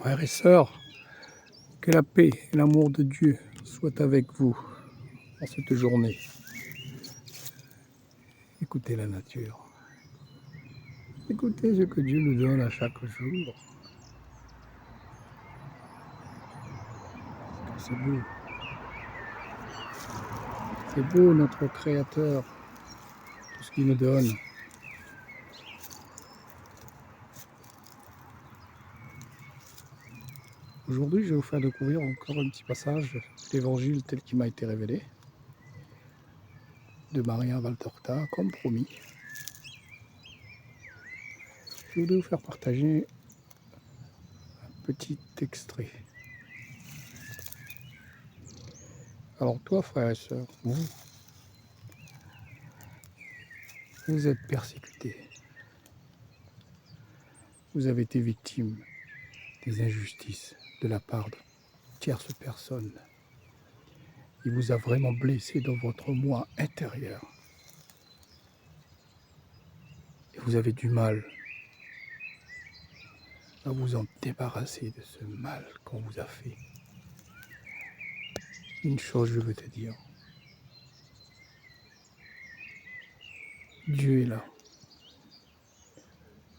Frères et sœurs, que la paix et l'amour de Dieu soient avec vous en cette journée. Écoutez la nature. Écoutez ce que Dieu nous donne à chaque jour. C'est beau. C'est beau notre Créateur, tout ce qu'il nous donne. Aujourd'hui, je vais vous faire découvrir encore un petit passage de l'Évangile tel qu'il m'a été révélé, de Maria Valtorta, comme promis. Je voudrais vous faire partager un petit extrait. Alors toi, frères et sœurs, vous êtes persécutés. Vous avez été victime des injustices de la part de tierces personnes. Il vous a vraiment blessé dans votre moi intérieur. Et vous avez du mal à vous en débarrasser de ce mal qu'on vous a fait. Une chose je veux te dire. Dieu est là.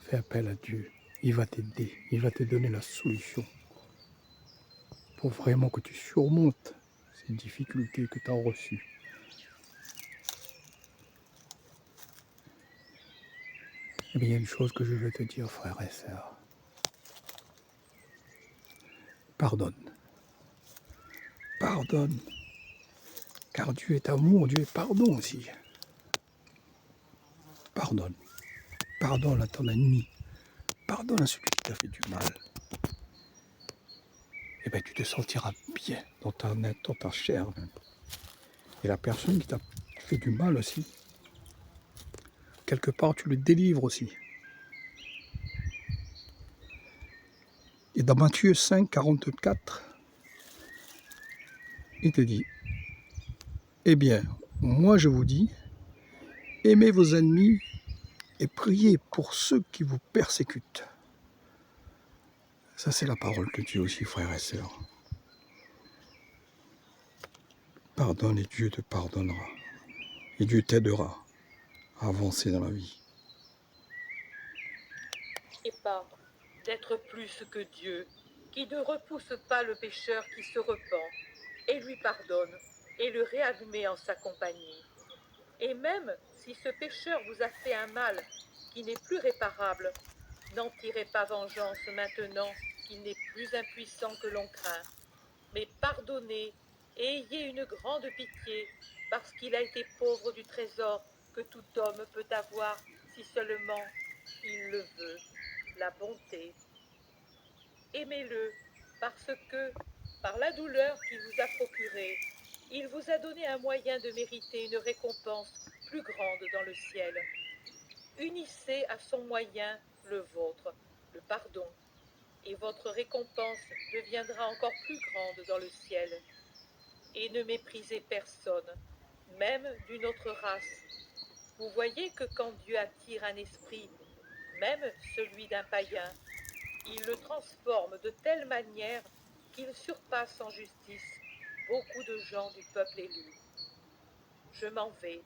Fais appel à Dieu. Il va t'aider. Il va te donner la solution pour vraiment que tu surmontes ces difficultés que tu as reçues. Eh bien, il y a une chose que je veux te dire, frères et sœurs. Pardonne. Pardonne. Car Dieu est amour, Dieu est pardon aussi. Pardonne. Pardonne à ton ennemi. Pardonne à celui qui t'a fait du mal. Et bien tu te sentiras bien dans ta chair. Et la personne qui t'a fait du mal aussi, quelque part tu le délivres aussi. Et dans Matthieu 5, 44, il te dit, eh bien, moi je vous dis, aimez vos ennemis et priez pour ceux qui vous persécutent. Ça c'est la parole de Dieu aussi, frères et sœurs. Pardonne et Dieu te pardonnera. Et Dieu t'aidera à avancer dans la vie. Et pas d'être plus que Dieu, qui ne repousse pas le pécheur qui se repent, et lui pardonne, et le réadmet en sa compagnie. Et même si ce pécheur vous a fait un mal qui n'est plus réparable, n'en tirez pas vengeance maintenant qu'il n'est plus impuissant que l'on craint, mais pardonnez et ayez une grande pitié, parce qu'il a été pauvre du trésor que tout homme peut avoir si seulement il le veut, la bonté. Aimez-le, parce que, par la douleur qu'il vous a procurée, il vous a donné un moyen de mériter une récompense plus grande dans le ciel. Unissez à son moyen le vôtre, le pardon, et votre récompense deviendra encore plus grande dans le ciel. Et ne méprisez personne, même d'une autre race. Vous voyez que quand Dieu attire un esprit, même celui d'un païen, il le transforme de telle manière qu'il surpasse en justice beaucoup de gens du peuple élu. Je m'en vais.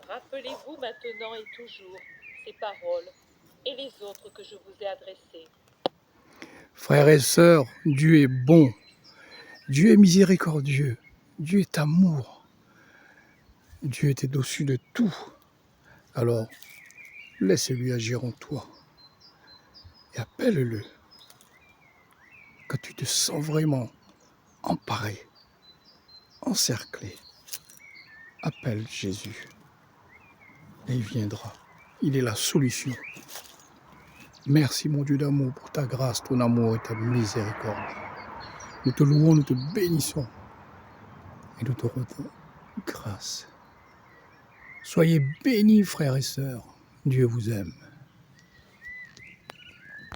Rappelez-vous maintenant et toujours ces paroles et les autres que je vous ai adressées. Frères et sœurs, Dieu est bon. Dieu est miséricordieux. Dieu est amour. Dieu est au-dessus de tout. Alors, laisse-lui agir en toi. Et appelle-le. Quand tu te sens vraiment emparé, encerclé, appelle Jésus. Et il viendra. Il est la solution. Merci mon Dieu d'amour pour ta grâce, ton amour et ta miséricorde. Nous te louons, nous te bénissons. Et nous te rendons grâce. Soyez bénis, frères et sœurs. Dieu vous aime.